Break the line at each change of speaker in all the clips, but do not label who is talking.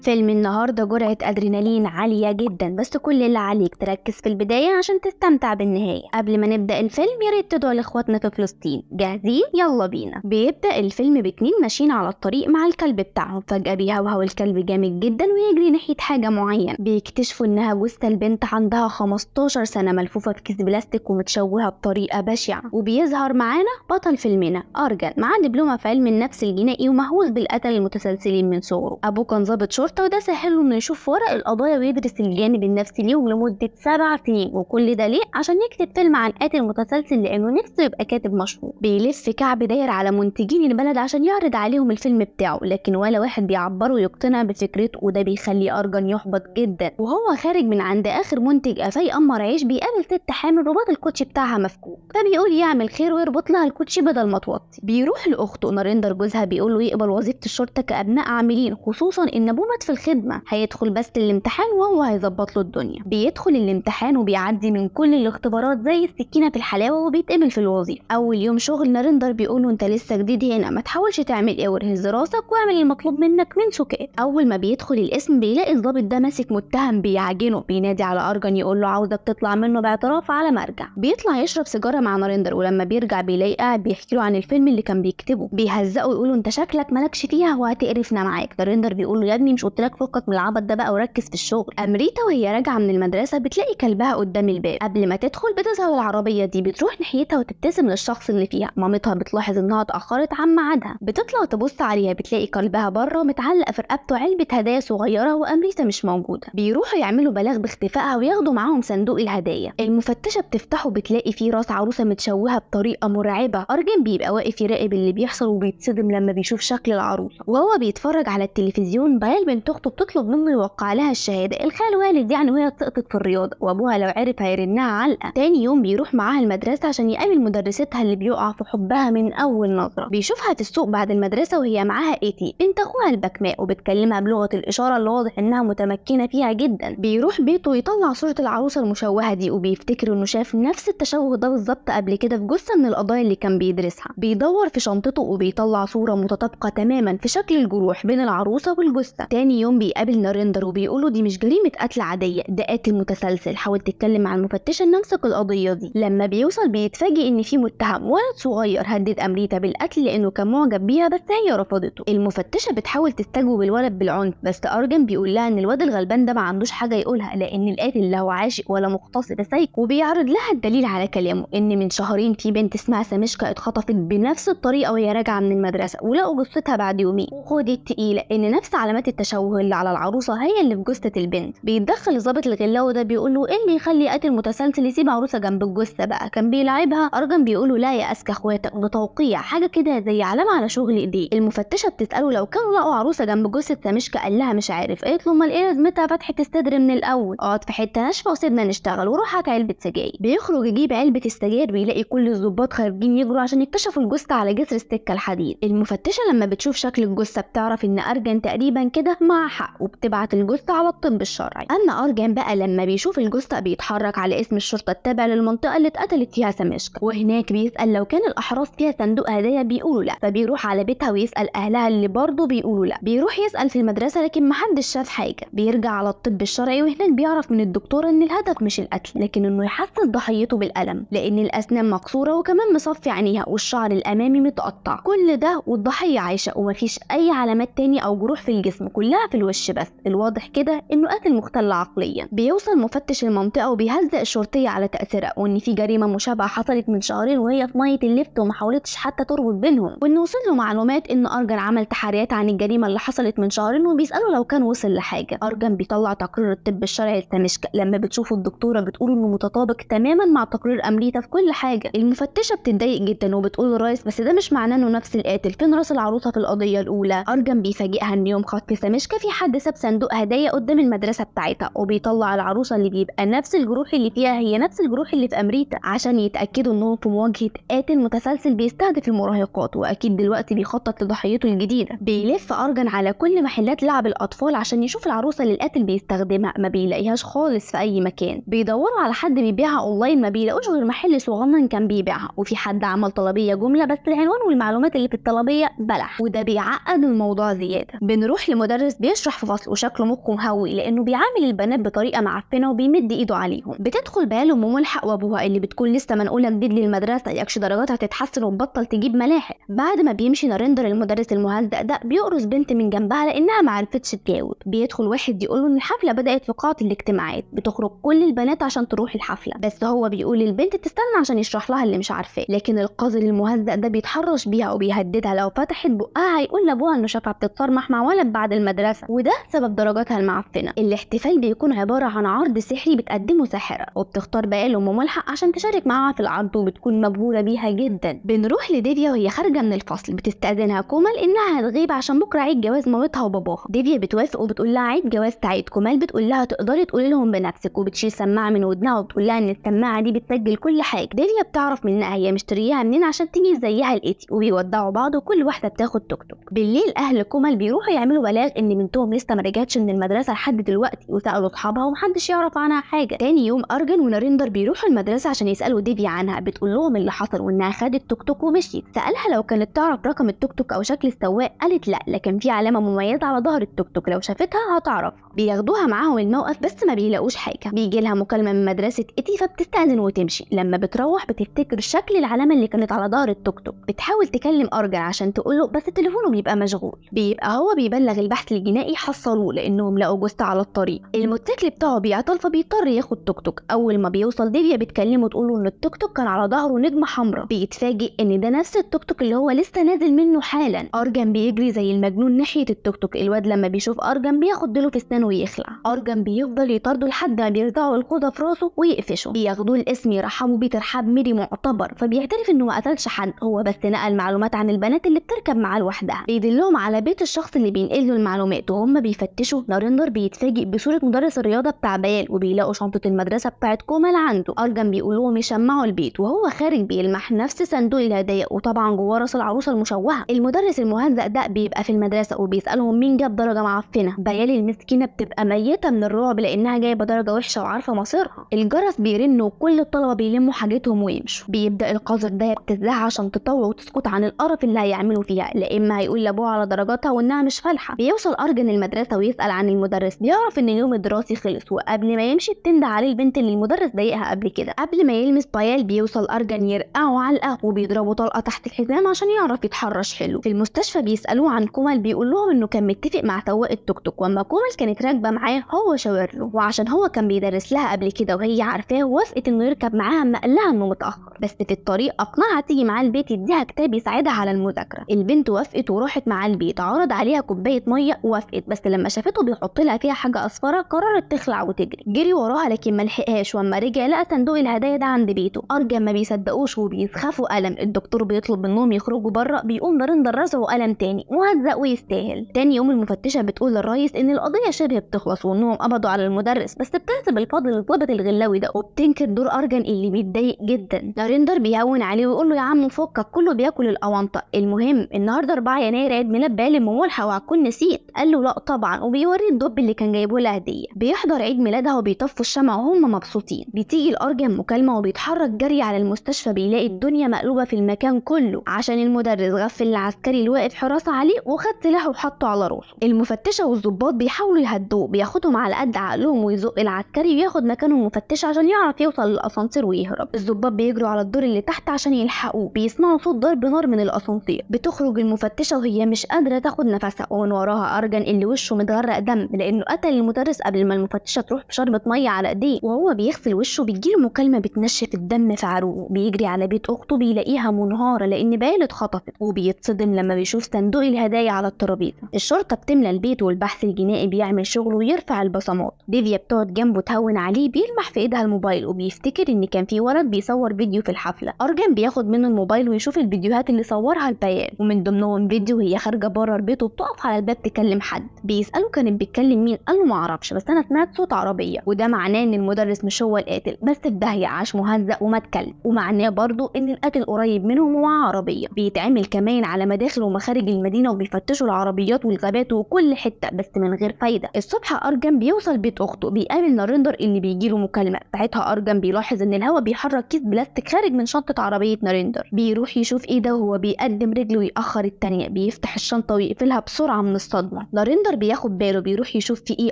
فيلم النهاردة جرعة أدرينالين عالية جدا، بس كل اللي عليك تركز في البداية عشان تستمتع بالنهاية. قبل ما نبدأ الفيلم ياريت تدعوا لإخواتنا في فلسطين. جاهزين؟ يلا بينا. بيبدأ الفيلم باتنين ماشيين على الطريق مع الكلب بتاعهم، فجأة بيهوهو الكلب جامد جدا ويجري ناحية حاجة معينة. بيكتشفوا إنها جثة البنت عندها 15 سنة ملفوفة في كيس بلاستيك ومتشوهة بطريقة بشعة. وبيظهر معانا بطل فيلمنا أرجن، معاه دبلومة في علم النفس الجنائي ومهووس بالقتل المتسلسلين من صغره. أبوه كان ضابط شرطة وده سهله انه يشوف ورق القضايا ويدرس الجانب النفسي ليهم لمدة 7 سنين، وكل ده ليه؟ عشان يكتب فيلم عن قاتل متسلسل لانه نفسه يبقى كاتب مشهور. بيلف كعب داير على منتجين البلد عشان يعرض عليهم الفيلم بتاعه، لكن ولا واحد بيعبره ويقتنع بفكرته، وده بيخلي أرجن يحبط جدا. وهو خارج من عند اخر منتج قفاه يقمر عيش بيقابل ست حامل رباط الكوتشي بتاعها مفكوك، فبيقول يعمل خير ويربط لها الكوتشي بدل ما توطي. بيروح لاخته ناريندر جوزها بيقول له يقبل وظيفة الشرطة كأبناء عاملين، خصوصا ان ابوه مات في الخدمة. هيدخل بس الامتحان وهو هيظبط له الدنيا. بيدخل الامتحان وبيعدي من كل الاختبارات زي السكينة في الحلاوة وبيتقبل في الوظيفة. اول يوم شغل ناريندر بيقول له انت لسه جديد هنا، ما تحاولش تعمل ايه وارهز راسك واعمل المطلوب منك من سكات. اول ما بيدخل القسم بيلاقي الضابط ده ماسك متهم بيعجنه، بينادي على أرجن يقول له عاوزك تطلع منه باعتراف على مرجع. بيطلع يشرب سيجارة مع ناريندر، ولما بيرجع بيلاقي قاعد بيحكي له عن الفيلم اللي كان بيكتبه. بيهزقه ويقول له انت شكلك مالكش فيها وهتقرفنا معاك. ناريندر بيقول له يا ابني مش قلت لك فكك من العبط ده بقى وركز في الشغل. امريتا وهي راجعه من المدرسه بتلاقي كلبها قدام الباب. قبل ما تدخل بتظهر العربيه دي، بتروح ناحيتها وتبتسم للشخص اللي فيها. مامتها بتلاحظ انها اتاخرت عن ميعادها، بتطلع تبص عليها بتلاقي كلبها بره متعلقه في رقبته علبه هدايا صغيره وامريتا مش موجوده. بيروحوا يعملوا بلاغ باختفائها وياخدوا معاهم صندوق الهدايا. المفتشه بتفتحه بتلاقي فيه راس عروسه متشوهه بطريقه مرعبه. أرجن بيبقى واقف يراقب اللي بيحصل وبيتصدم لما بيشوف شكل العروسه. وهو بيتفرج على التلفزيون بايل بنت اخته بتطلب منه يوقع لها الشهاده. الخال والد يعني وهي سقطت في الرياضه، وابوها لو عرف هيرنها علقه. تاني يوم بيروح معاها المدرسه عشان يقابل مدرستها اللي بيقع في حبها من اول نظره. بيشوفها في السوق بعد المدرسه وهي معاها ايتي بنت اخوها البكماء، وبتكلمها بلغه الاشاره اللي واضح انها متمكنه فيها جدا. بيروح بيته ويطلع صوره العروسه المشوهه دي، وبيفتكر انه شاف نفس التشوه ده بالظبط قبل كده في جثه من القضايا اللي كان بيدرسها. بيدور في شنطته وبيطلع صوره متطابقه تماما في شكل الجروح بين العروسه والجثه. تاني يوم بيقابل ناريندر وبيقوله دي مش جريمه قتل عاديه، ده قاتل متسلسل. حاول تتكلم مع المفتشه ان نمسك القضيه دي. لما بيوصل بيتفاجئ ان في متهم ولد صغير هدد امريتا بالقتل لانه كان معجب بيها، بس هي رفضته. المفتشه بتحاول تستجوب الولد بالعنف، بس أرجن بيقول لها ان الواد الغلبان ده ما عندوش حاجه يقولها، لان القاتل لا هو عاشق ولا مغتصب سايكو. وبيعرض لها الدليل على كلامه، ان من شهرين في بنت اسمها سميشكا اتخطفت بنفس الطريقه وهي راجعه من المدرسه، ولقوا جثتها بعد يومين. وخدي التقيله ان نفس علامات التشوه اللي على العروسه هي اللي في جثه البنت. بيتدخل الضابط الغلاوي ده بيقول له ايه اللي يخلي قاتل متسلسل يسيب عروسه جنب الجثه بقى، كان بيلاعبها. أرجن بيقول له لا يا اذكى اخواتك، ده توقيع حاجه كده زي علامه على شغل ايديه. المفتشه بتساله لو كانوا لقوا عروسه جنب جثه سميشكا، قال لها مش عارف. قالت له امال ايه لازمتها فتحه الصدر من الاول، اقعد في حته ناشفه وسيبنا نشتغل وروح هات علبه سجاير. بيخرج يجيب علبه السجاير بيلاقي كل الضباط خارجين يجروا عشان يكتشفوا الجثه على جسر السكه الحديد. المفتشه لما بتشوف شكل الجثه بتعرف ان أرجن تقريبا كده مع حق، وبتبعت الجثه على الطب الشرعي. اما أرجن بقى لما بيشوف الجثه بيتحرك على اسم الشرطه التابع للمنطقه اللي اتقتلت فيها سميشكا، وهناك بيسال لو كان الاحراز فيها صندوق هدايا، بيقولوا لا. فبيروح على بيتها ويسال اهلها اللي برضه بيقولوا لا. بيروح يسال في المدرسه لكن محدش شاف حاجه. بيرجع على الطب الشرعي وهناك بيعرف من الدكتوره ان الهدف مش القتل، لكن انه يحسس ضحيته بالالم، لان الاسنان مكسوره وكمان مصفي عينيها والشعر الامامي متقطع. كل ده والضحيه عايشه ومفيش اي علامات تاني او جروح في الجسم، كلها في الوش بس. الواضح كده انه قاتل مختل عقليا. بيوصل مفتش المنطقه وبيهزق الشرطيه على تاثيرها، وان في جريمه مشابهه حصلت من شهرين وهي في ميه الليفت وما حاولتش حتى تربط بينهم. وان وصل له معلومات ان أرجن عمل تحريات عن الجريمه اللي حصلت من شهرين، وبيساله لو كان وصل لحاجه. أرجن بيطلع تقرير الطب الشرعي لسميشكا، لما بتشوفه الدكتوره بتقول انه متطابق تماما مع تقرير امريتا في كل حاجه. المفتشه بتتضايق جدا وبتقول للرئيس بس ده مش معناه انه نفس القاتل، فين راس العروسه في القضيه الاولى. أرجن بيفاجئها ان يوم خطف سميشكا في حد ساب صندوق هدايا قدام المدرسه بتاعتها، وبيطلع العروسه اللي بيبقى نفس الجروح اللي فيها هي نفس الجروح اللي في امريتا، عشان يتاكدوا انهم في مواجهه قاتل متسلسل بيستهدف المراهقات، واكيد دلوقتي بيخطط لضحيته الجديده. بيلف أرجن على كل محلات لعب الاطفال عشان يشوف العروسه اللي القاتل بيستخدمها، ما بيلاقيهاش خالص في اي مكان. بيدوروا على حد بيبيعها اونلاين، ما بيلاقوش غير محل صغنن كان بيبيعها، وفي حد عمل طلبيه جمله بس العنوان والمعلومات اللي في الطلبيه بلح، وده بيعقد الموضوع زياده. بنروح لمدرس مدرس بيشرح في فصل وشكله مخه مهوي لانه بيعامل البنات بطريقه معفنه وبيمد ايده عليهم. بتدخل بيال ام ملحق وابوها اللي بتكون لسه منقوله جديد للمدرسه يكش درجاتها تتحسن وتبطل تجيب ملاحق. بعد ما بيمشي ناريندر المدرس المهزأ ده بيقرص بنت من جنبها لانها ما عرفتش تجاوب. بيدخل واحد يقول له ان الحفله بدات في قاعه الاجتماعات، بتخرج كل البنات عشان تروح الحفله، بس هو بيقول للبنت تستنى عشان يشرح لها اللي مش عارفاه. لكن القاذر المهزأ ده بيتحرش بيها وبيهددها لو فتحت بقها هيقول لابوها انه شافها بتتصرمح مع ولد بعد المدرسه، وده سبب درجاتها المعفنه. الاحتفال بيكون عباره عن عرض سحري بتقدمه ساحره، وبتختار بقى ام ملحق عشان تشارك معاها في العرض وبتكون مبهوره بيها جدا. بنروح لديفيا وهي خارجه من الفصل، بتستأذنها كومال انها هتغيب عشان بكره عيد جواز مامتها وباباها. ديفيا بتوافق وبتقول لها عيد جواز سعيد. كومال بتقول لها تقدري تقولي لهم بنفسك، وبتشيل سماعه من ودنها وبتقول لها ان السماعه دي بتسجل كل حاجه. ديفيا بتعرف منها هي مشترياها منين عشان تيجي زيها الاتي، وبيودعوا بعض وكل واحده بتاخد توك توك. بالليل اهل كومال بيروحوا يعملوا بلاغ ان بنتهم لسه ما رجعتش من المدرسه لحد دلوقتي، وسالوا اصحابها ومحدش يعرف عنها حاجه. تاني يوم ارجن وناريندر بيروحوا المدرسه عشان يسالوا ديفيا عنها، بتقول لهم اللي حصل وانها خدت توك توك ومشيت. سالها لو كانت تعرف رقم التوك توك او شكل السواق، قالت لا، لكن في علامه مميزه على ظهر التوك توك لو شافتها هتعرفها. بياخدوها معاهم الموقف بس ما بيلاقوش حاجه. بيجي لها مكالمه من مدرسه ايتي فبتستأذن وتمشي. لما بتروح بتفتكر شكل العلامه اللي كانت على ظهر التوك توك. بتحاول تكلم ارجن عشان تقوله بس تليفونه بيبقى مشغول. بيبقى هو بيبلغ البحث الجنائي حصلوه لانهم لقوا جثه على الطريق. الموتوسيكل بتاعه بيعطل فبيضطر ياخد توك توك. اول ما بيوصل ديفيا بتكلمه تقوله ان التوك توك كان على ظهره نجمه حمراء. بيتفاجئ ان ده نفس التوك توك اللي هو لسه نازل منه حالا. ارجن بيجري زي المجنون ناحيه التوك توك. الواد لما بيشوف ارجن بياخد ديله في اسنانه ويخلع. ارجن بيفضل يطارده لحد ما بيرزعوا الخوذه في راسه ويقفشه. بياخدوه الاسم يرحبوا بيه ترحاب ميري معتبر، فبيعترف انه ما قتلش حد، هو بس نقل معلومات عن البنات اللي بتركب معاه لوحدها. بيدلهم على بيت الشخص اللي بينقل له المعلومات. وهم بيفتشوا ناريندر بيتفاجئ بصوره مدرس الرياضه بتاع بيال، وبيلاقوا شنطه المدرسه بتاعت كومال عنده. ارجن بيقول لهم يشمعوا البيت، وهو خارج بيلمح نفس صندوق الهدايا وطبعا جواه راس العروسه المشوهه. المدرس المهزأ ده بيبقى في المدرسه وبيسالهم مين جاب درجه معفنه. بيال المسكينه بتبقى ميته من الرعب لانها جايبه درجه وحشه وعارفه مصيرها. الجرس بيرن وكل الطلبه بيلموا حاجتهم ويمشوا. بيبدا القذر ده يبتزها عشان تطوع وتسكت عن القرف اللي هيعملوا فيها، لا اما هيقول لابوها على درجاتها وانها مش فالحه. بيوصل ارجن المدرسه ويسال عن المدرس. بيعرف ان اليوم الدراسي خلص، وقبل ما يمشي بتنده عليه البنت اللي المدرس ضايقها قبل كده. قبل ما يلمس بيال بيوصل ارجن يرقعه علقه وبيضربه طلقه تحت الحزام عشان يعرف يتحرش حلو. في المستشفى بيسالوه عن كومال، بيقول لهم انه كان متفق مع سواق التوك توك، واما كومال كانت راكبه معاه هو شاور له، وعشان هو كان بيدرس لها قبل كده وهي عارفاه وافقت انه يركب معاها اما قال لها انه متاخر. بس في الطريق اقنعها تيجي معاه البيت يديها كتاب يساعدها على المذاكره. البنت وافقت وراحت معاه البيت. عرض عليها كوبايه ميه وافقت، بس لما شافته بيحط لها فيها حاجه اصفره قررت تخلع وتجري. جري وراها لكن ما لحقهاش، واما رجع لقى صندوق الهدايا ده عند بيته. ارجن ما بيصدقوش وبيسخفوا قلم. الدكتور بيطلب منهم يخرجوا بره، بيقوم ناريندر رزعه قلم تاني مهزأ ويستاهل. تاني يوم المفتشه بتقول للرئيس ان القضيه شبه بتخلص وانهم قبضوا على المدرس، بس بتنسب الفضل للضابط الغلاوي ده وبتنكر دور ارجن اللي بيتضايق جدا. ناريندر بيهون عليه ويقول له يا عم فكك كله بياكل الاونطه. المهم النهارده 4 يناير عيد ميلاد بيال ممولحه وهتكون نسيت. قال له لا طبعا، وبيوريه الدب اللي كان جايبه لها هديه. بيحضر عيد ميلادها وبيطفوا الشمع وهم مبسوطين. بتيجي الارجن مكالمه وبيتحرك جري على المستشفى. بيلاقي الدنيا مقلوبه في المكان كله عشان المدرس غفل العسكري اللي واقف حراسه عليه وخد سلاحه وحطه على راسه. المفتشه والضباط بيحاولوا يهدوه، بياخدهم على قد عقلهم ويزق العسكري وياخد مكانه المفتش عشان يعرف يوصل للاسانسير ويهرب. الضباط بيجروا على الدور اللي تحت عشان يلحقوه. بيسمعوا صوت ضرب نار من الاسانسير. بتخرج المفتشه وهي مش قادره تاخد نفسها، ومن وراها ارجن اللي وشه متغرق دم لانه قتل المدرس قبل ما المفتشه تروح بشربة ميه على ايديه. وهو بيغسل وشه بتجيله مكالمه بتنشف الدم في عروقه. بيجري على بيت اخته بيلاقيها منهاره لان بيال اتخطفت، وبيتصدم لما بيشوف صندوق الهدايا على الترابيزه. الشرطه بتملى البيت والبحث الجنائي بيعمل شغله ويرفع البصمات. ديفيا بتقعد جنبه تهون عليه. بيلمح في ايدها الموبايل وبيفتكر ان كان في ولد بيصور فيديو في الحفله. ارجن بياخد منه الموبايل ويشوف الفيديوهات اللي صورها البيال، ومن ضمنهم فيديو وهي خارجه بره البيت وبتقف على الباب تكلم حد. بيساله كانت بتكلم مين، قال له ما اعرفش بس انا سمعت صوت عربيه، وده معناه ان المدرس مش هو القاتل، بس في داهيه عاش مهزأ وما اتكلم، ومعناه برضه ان القاتل قريب منهم ومعاه عربيه. بيتعمل كمان على مداخل ومخارج المدينه وبيفتشوا العربيات والغابات وكل حته بس من غير فايده. الصبح ارجن بيوصل بيت اخته. بيقابل ناريندر اللي بيجيله مكالمه. ساعتها ارجن بيلاحظ ان الهواء بيحرك كيس بلاستيك خارج من شنطه عربيه ناريندر. بيروح يشوف ايه ده وهو بيقدم رجله ويأخر التانية. بيفتح الشنطه ويقفلها بسرعه من الصدمه. ماما. ناريندر بياخد باله بيروح يشوف في ايه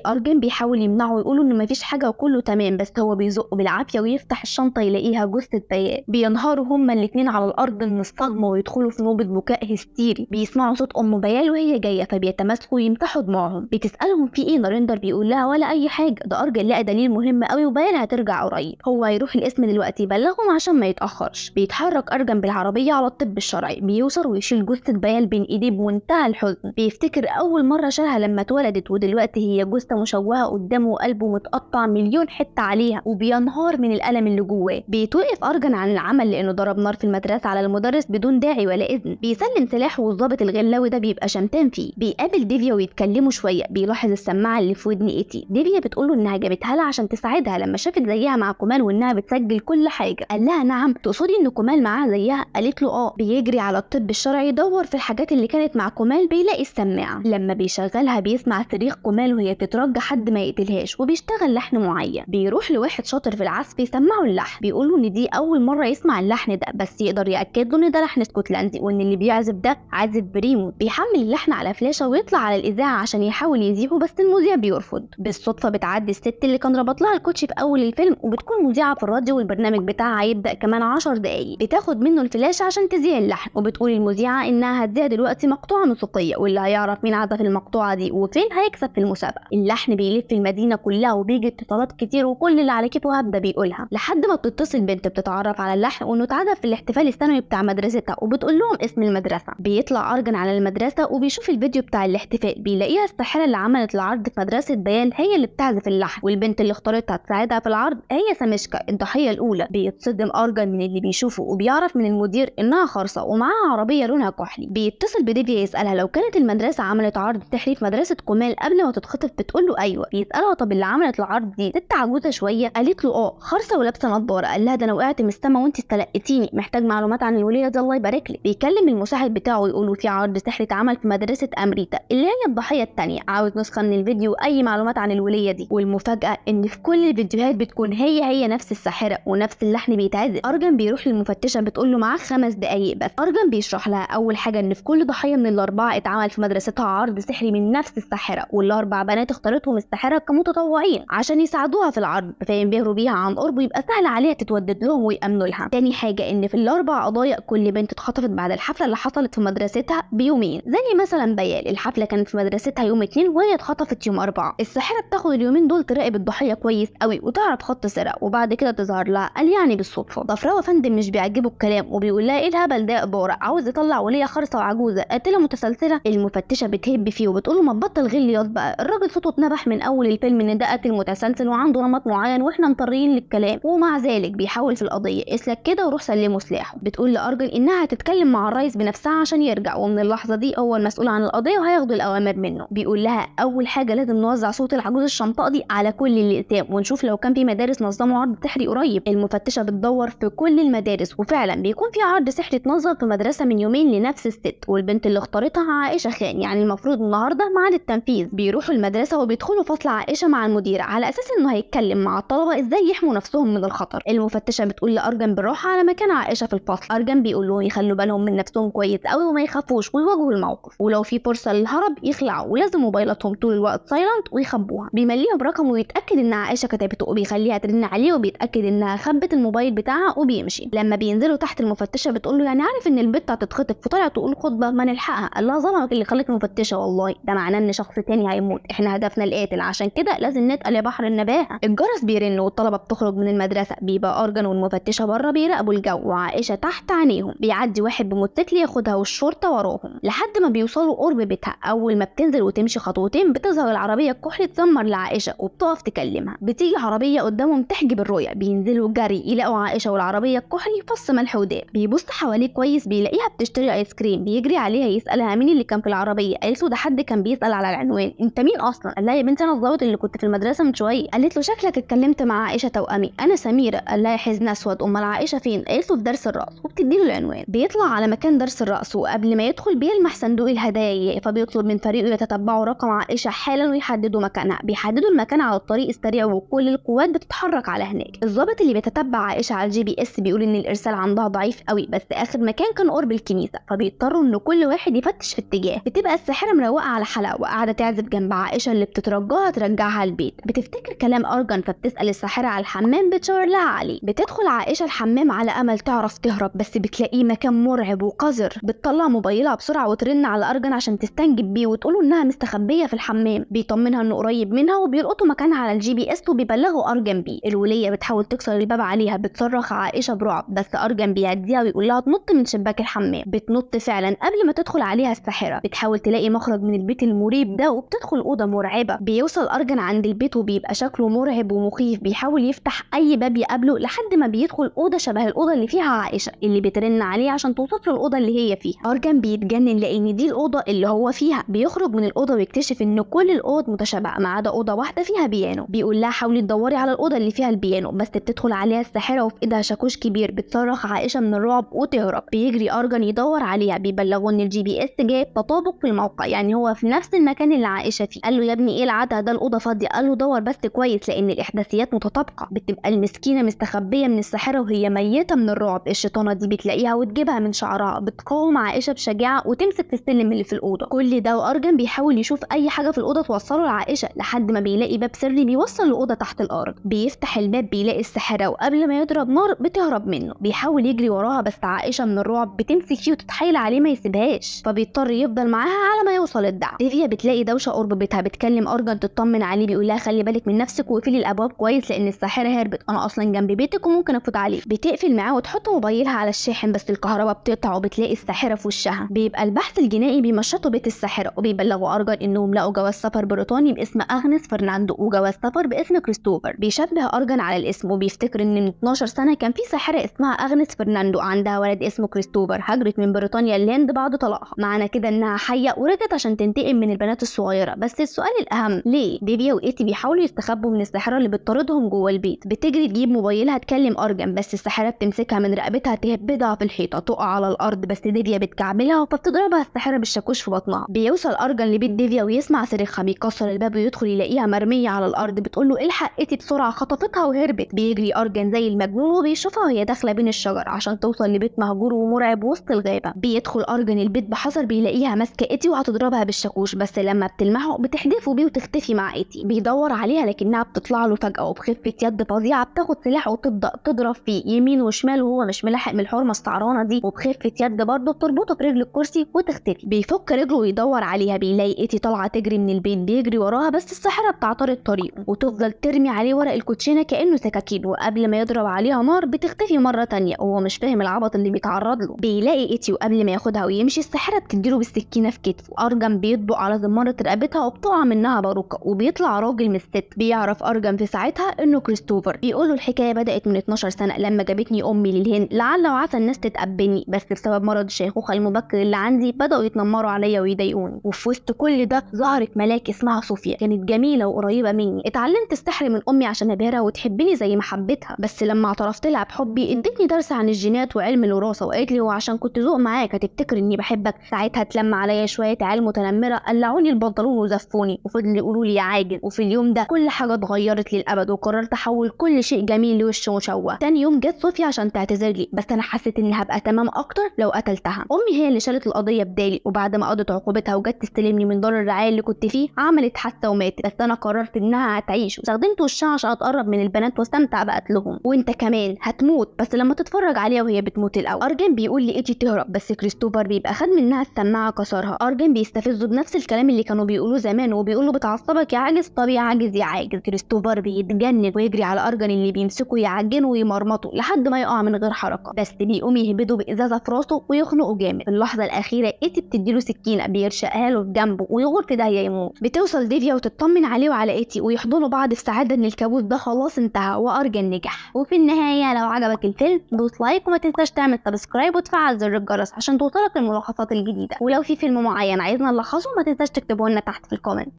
ارجن، بيحاول يمنعه ويقوله ان مفيش حاجه وكله تمام، بس هو بيزقه بالعافيه ويفتح الشنطه يلاقيها جثه بيان. بينهاروا هما الاتنين على الارض من الصدمه ويدخلوا في نوبه بكاء هستيري. بيسمعوا صوت ام بيان وهي جايه فبيتماسكوا ويمسحوا دموعهم. بتسالهم في ايه، ناريندر بيقول لها ولا اي حاجه، ده ارجن لقى دليل مهم قوي وبيان هترجع قريب، هو هيروح القسم دلوقتي يبلغهم عشان ما يتاخرش. بيتحرك ارجن بالعربيه على الطب الشرعي، بيوصل ويشيل جثه بيان بين ايديه بمنتهى الحزن. بيفتكر اول مره شالها لما اتولدت ودلوقتي هي جثه مشوهه قدامه وقلبه متقطع مليون حته عليها، وبينهار من الالم اللي جواه. بيتوقف ارجن عن العمل لانه ضرب نار في المدرسه على المدرس بدون داعي ولا اذن. بيسلم سلاحه والظابط الغلاوي ده بيبقى شمتان فيه. بيقابل ديفيا ويتكلموا شويه. بيلاحظ السماعه اللي في ودن ايتي. ديفيا بتقوله انها جابتها لها عشان تساعدها لما شافت زيها مع كمال وانها بتسجل كل حاجه. قال لها نعم، تقصدي ان كمال معاها زيها؟ قالت له اه. بيجري على الطب الشرعي يدور في الحاجات اللي كانت مع كمال، بيلاقي السماعه. لما بيشغلها بيسمع صريخ كمال وهي بتترجى حد ما يقتلهاش، وبيشتغل لحن معين. بيروح لواحد شاطر في العزف يسمعه اللحن. بيقول له ان دي اول مره يسمع اللحن ده، بس يقدر ياكد له ان ده لحن اسكتلندي وان اللي بيعزف ده عازف بريمو. بيحمل اللحن على فلاشه ويطلع على الاذاعه عشان يحاول يذيعه، بس المذيع بيرفض. بالصدفه بتعدي الست اللي كان ربط لها الكوتشي في اول الفيلم وبتكون مذيعه في الراديو، والبرنامج بتاعها هيبدا كمان 10 دقايق. بتاخد منه الفلاشه عشان تذيع اللحن، وبتقول المذيعه انها هتذيع دلوقتي مقطوعه موسيقيه، واللي هيعرف مين عزف المقطوعه دي وفين هيكسب في المسابقه. اللحن بيلف المدينه كلها وبيجي اتصالات كتير، وكل اللي على كيفه هبدا بيقولها، لحد ما بتتصل بنت بتتعرف على اللحن وانه اتعزف في الاحتفال السنوي بتاع مدرستها، وبتقول لهم اسم المدرسه. بيطلع ارجن على المدرسه وبيشوف الفيديو بتاع الاحتفال. بيلاقيها الساحره اللي عملت العرض في مدرسه بيان هي اللي بتعزف اللحن، والبنت اللي اختارتها تساعدها في العرض هي ساميشكا الضحيه الاولى. بيتصدم ارجن من اللي بيشوفه، وبيعرف من المدير انها خرصه ومعاها عربيه لونها كحلي. بيتصل بديفيا يسالها لو كانت المدرسه عملت عرض سحري في مدرسه كمال قبل ما تتخطف، بتقول له ايوه. بيسالها طب اللي عملت العرض دي ست عجوزه شويه؟ قالت له اه، خرصه ولابسه نضاره. قال لها ده انا وقعت من السما وانت استلقتيني، محتاج معلومات عن الوليه دي الله يبارك لك. بيكلم المساعد بتاعه ويقول له في عرض سحري اتعمل في مدرسه امريتا اللي هي الضحيه الثانيه، عاوز نسخه من الفيديو اي معلومات عن الوليه دي. والمفاجاه ان في كل الفيديوهات بتكون هي نفس الساحره ونفس اللحن بيتعزف. ارجن بيروح للمفتشه بتقول له معاه 5 دقايق بس. ارجن بيشرح لها اول حاجه ان في كل ضحيه من الاربعه اتعمل في مدرستها عرض سحري من نفس الساحره، والاربع بنات اختارتهم الساحره كمتطوعين عشان يساعدوها في العرض، فينبهروا بيها عن قرب ويبقى سهل عليها تتودد لهم ويامنوا لها. تاني حاجه ان في الاربع قضايا كل بنت اتخطفت بعد الحفله اللي حصلت في مدرستها بيومين، زي مثلا بيال الحفله كانت في مدرستها يوم 2 وهي اتخطفت يوم 4. الساحره بتاخد اليومين دول تراقب الضحيه كويس قوي وتعرف خط سرها، وبعد كده تظهر لها. قال يعني بالصدفه. ضفراوه فندم مش بيعجبه الكلام وبيقول لها ايه الهبل ده يا اداره، عاوز يطلع وليه خرصه وعجوزه قاتله متسلسله. المفتشه بتهب فيه وبتقول له ما تبطل غل ياض بقى، الراجل صوته اتنبح من اول الفيلم ان ده قاتل متسلسل وعنده نمط معين واحنا مطريين للكلام، ومع ذلك بيحاول في القضيه. اسلك كده وروح سلمه سلاحه. بتقول لارجن انها هتتكلم مع الرئيس بنفسها عشان يرجع، ومن اللحظه دي هو المسؤول عن القضيه وهياخدوا الاوامر منه. بيقول لها اول حاجه لازم نوزع صوت العجوز الشمطاء دي على كل الاقسام، ونشوف لو كان في مدارس نظموا عرض سحري قريب. المفتشه بتدور في كل المدارس، وفعلا بيكون في عرض سحري اتنظم في مدرسه من يومين لنفس الست، والبنت اللي اختارتها عائشه خان، يعني المفروض النهارده ميعاد التنفيذ. بيروحوا المدرسه وبيدخلوا فصل عائشه مع المدير على اساس انه هيتكلم مع الطلبه ازاي يحموا نفسهم من الخطر. المفتشه بتقول لارجن بالراحه على مكان عائشه في الفصل. ارجن بيقول لهم يخلوا بالهم من نفسهم كويس قوي وما يخافوش ويواجهوا الموقف، ولو في فرصه للهرب يخلعوا، ولازم موبايلاتهم طول الوقت سايلنت ويخبوها. بيمليها برقم ويتاكد ان عائشه كتبته، وبيخليها ترن عليه وبيتاكد انها خبت الموبايل بتاعها وبيمشي. لما بينزلوا تحت المفتشه بتقول له يعني عارف ان البت هتتخطف، فطلع تقول خطبه ما نلحقها. قال لها ظلمك اللي خلت مفتشه، والله ده معناه ان شخص تاني هيموت، احنا هدفنا القاتل عشان كده لازم نتقل يا بحر النباهه. الجرس بيرن والطلبه بتخرج من المدرسه. بيبقى ارجن والمفتشه بره بيراقبوا الجو وعائشه تحت عينيهم. بيعدي واحد بموتوسيكل ياخدها والشرطه وراهم لحد ما بيوصلوا قرب بيتها. اول ما بتنزل وتمشي خطوتين بتظهر العربيه الكحلي تزمر لعائشه وبتقف تكلمها. بتيجي عربيه قدامهم تحجب الرؤيه. بينزلوا جري يلاقوا عائشه والعربيه الكحلي فص ملح وداب. بيبص حواليه كويس بيلاقيها بتشتري ايس كريم. بيجري عليها يسالها مين اللي كان في العربيه. قالت له ده حد كان بيسال على العنوان. انت مين اصلا؟ قال لها يا بنتي انا الظابط اللي كنت في المدرسه من شويه. قالت له شكلك اتكلمت مع عائشه توامي. انا سميره. قال لها يا حزن اسود، امال عائشه فين؟ قالت له في درس الرقص، وبتديله العنوان. بيطلع على مكان درس الرقص، وقبل ما يدخل بيلمح صندوق الهدايا، فبيطلب من فريقه يتتبعوا رقم عائشه حالا ويحددوا مكانها. بيحددوا المكان على الطريق السريع وكل القوات بتتحرك على هناك. الظابط اللي بيتتبع عائشه على الجي بي اس بيقول ان الارسال عندها ضعيف قوي، بس اخر مكان كان قرب الكنيسه، فبيضطروا ان كل واحد يفتش في اتجاه. بتبقى الساحره مروقه مروقة على حلقة وقاعدة تعزف جنب عائشة اللي بتترجاها ترجعها البيت. بتفتكر كلام أرجن فبتسأل الساحرة على الحمام بتشاور لها عليه. بتدخل عائشة الحمام على أمل تعرف تهرب بس بتلاقيه مكان مرعب وقذر. بتطلع موبايلها بسرعة وترن على أرجن عشان تستنجد بيه وتقوله إنها مستخبية في الحمام. بيطمنها إنه قريب منها وبيلقطوا مكانها على الGPS وبيبلغوا أرجن بيه. الولية بتحاول تكسر الباب عليها، بتصرخ عائشة برعب بس أرجن بيعديها ويقول لها تنط من شباك الحمام. بتنط فعلا قبل ما تدخل عليها الساحرة. بتحاول تلاقي مخرج من البيت المريب ده وبتدخل أوضة مرعبة. بيوصل أرجن عند البيت وبيبقى شكله مرعب ومخيف. بيحاول يفتح أي باب يقابله لحد ما بيدخل أوضة شبه الأوضة اللي فيها عائشة اللي بترن عليه عشان توصف له الأوضة اللي هي فيها. أرجن بيتجنن لأن دي الأوضة اللي هو فيها. بيخرج من الأوضة ويكتشف إن كل الأوض متشابهة ما عدا أوضة واحدة فيها بيانو. بيقول لها حاولي تدوري على الأوضة اللي فيها البيانو بس بتدخل عليها الساحرة وفي إيدها شاكوش كبير. بتصرخ عائشة من الرعب وتهرب. بيجري أرجن يدور عليها. بيبلغوا إن الGPS جايب تطابق في الموقع، يعني هو في نفس المكان اللي عائشة فيه. قال له يا ابني ايه العته ده، الأوضة فاضية. قال له دور بس كويس لأن الإحداثيات متطابقة. بتبقى المسكينة مستخبية من الساحرة وهي ميتة من الرعب. الشيطانة دي بتلاقيها وتجيبها من شعرها. بتقاوم عائشة بشجاعة وتمسك في السلم اللي في الأوضة. كل ده وأرجن بيحاول يشوف أي حاجة في الأوضة توصله لعائشة لحد ما بيلاقي باب سري بيوصل لأوضة تحت الأرض. بيفتح الباب بيلاقي الساحرة وقبل ما يضرب نار بتهرب منه. بيحاول يجري وراها بس عائشة من الرعب بتمسك فيه وتتحايل عليه ما يسيبهاش، فبيضطر يفضل معاها على ما يوصل الدعم. ديفيا بتلاقي دوشة قرب بيتها. بتكلم أرجن تطمن عليه. بيقول لها خلي بالك من نفسك وقفلي الأبواب كويس لأن الساحرة هربت، أنا أصلا جنب بيتك وممكن أفوت عليه. بتقفل معاه وتحط موبايلها على الشاحن بس الكهرباء بتقطع وبتلاقي الساحرة في وشها. بيبقى البحث الجنائي بيمشطوا بيت الساحرة وبيبلغوا أرجن إنهم لقوا جواز سفر بريطاني باسم أغنس فرناندو وجواز سفر باسم كريستوفر. بيشبه أرجن على الاسم وبيفتكر إن من 12 سنة كان في ساحرة اسمها أغنس فرناندو عندها ولد اسمه كريستوفر. هاجرت من بريطانيا الهند بعد طلاقها. معنى كده إنها حية ورجعت عشان تنتقم من البنات الصغيرة. بس السؤال الأهم، ليه ديفيا وإيتي بيحاولوا يستخبوا من الساحرة اللي بتطاردهم جوه البيت؟ بتجري تجيب موبايلها تكلم أرجن بس الساحرة بتمسكها من رقبتها تهبدها في الحيطة تقع على الأرض بس ديفيا بتكعبلها فبتضربها الساحرة بالشاكوش في بطنها. بيوصل أرجن لبيت ديفيا ويسمع صريخها. بيكسر الباب ويدخل يلاقيها مرمية على الأرض. بتقول له الحق إيتي بسرعة، خطفتها وهربت. بيجري أرجن زي المجنون وبيشوفها وهي داخلة بين الشجر عشان توصل لبيت مهجور ومرعب وسط الغابة. بيدخل أرجن البيت بحذر بيلاقيها ماسكة إيتي وهتضربها بالشاكوش بس لما بتلمحه بتحدفه بيه وتختفي مع إيتي. بيدور عليها لكنها بتطلع له فجأة وبخفة يد فظيعة بتاخد سلاح وتبدأ تضرب فيه يمين وشمال وهو مش ملاحق من الحرمة السعرانة دي وبخفة يد برضه بتربطه في رجل الكرسي وتختفي. بيفك رجله ويدور عليها بيلاقي إيتي طالعة تجري من البيت. بيجري وراها بس الساحرة بتعترض طريقه وتفضل ترمي عليه ورق الكوتشينة كأنه سكاكين وقبل ما يضرب عليها نار بتختفي مرة تانية وهو مش فاهم العبط اللي بيتعرض له. بيلاقي إيتي وقبل ما ياخدها ويمشي الساحرة بتديله بالسكينة في كتفه. أرجن بيطبق على زمارة رقبتها وبتقع منها باروكة وبيطلع راجل من الست. بيعرف أرجن في ساعتها إنه كريستوفر. بيقوله الحكاية بدأت من 12 سنة لما جابتني أمي للهند لعل وعسى الناس تتقبلني بس بسبب مرض الشيخوخة المبكر اللي عندي بدأوا يتنمروا عليا ويضايقوني. وفي وسط كل ده ظهرت ملاك اسمها صوفيا كانت جميلة وقريبة مني. اتعلمت السحر من أمي عشان أبهرها وتحبني زي ما حبيتها بس لما اعترفت لها بحبي ادتني درس عن الجينات وعلم الوراثة وقالت لي هو عشان كنت ذوق معاك هتفتكر إني بحبك. ساعتها اتلم عليا شوية عيال متنمرة قلعوني البنطلون وزفوني وفضلوا يقولوا لي يا عاجل. وفي اليوم ده كل حاجة اتغيرت للأبد وقررت أحول كل شيء جميل لوش مشوه. تاني يوم جت صوفيا عشان تعتذر لي بس أنا حسيت إني هبقى تمام أكتر لو قتلتها. أمي هي اللي شالت القضية بدالي وبعد ما قضت عقوبتها وجت تستلمني من دار الرعاية اللي كنت فيه عملت حادثة وماتت بس أنا قررت إنها هتعيش واستخدمت وشها عشان أتقرب من البنات واستمتع بقتلهم. وأنت كمان هتموت بس لما تتفرج عليها وهي بتموت الأول. أرجن بيقول لإيتي تهرب بس كريستوفر بيبقى خد منها السماعة كسرها. أرجن بيستفزه بنفس الكلام اللي كانوا بيقولوه زمان وبيقولوا بتعصبك يا عاجز. طب يا عاجز يا عاجز. كريستوفر بيتجنن ويجري على أرجن اللي بيمسكه يعجنه ويمرمطه لحد ما يقع من غير حركة بس بيقوم يهبده بإزازة في راسه ويخنقه جامد. في اللحظة الأخيرة إيتي بتديله سكينة بيرشقها له في جنبه ويغور في داهية يموت. بتوصل ديفيا وتطمن عليه وعلى إيتي ويحضنوا بعض في سعادة إن الكابوس ده خلاص انتهى وأرجن نجح. وفي النهاية لو عجبك الفيلم دوس لايك وما تنساش تعمل سبسكرايب وتفعل زر الجرس عشان توصلك الملخصات الجديدة. ولو في فيلم معين عايزنا نلخصه ما تنساش تكتبه لنا تحت في الكومنت.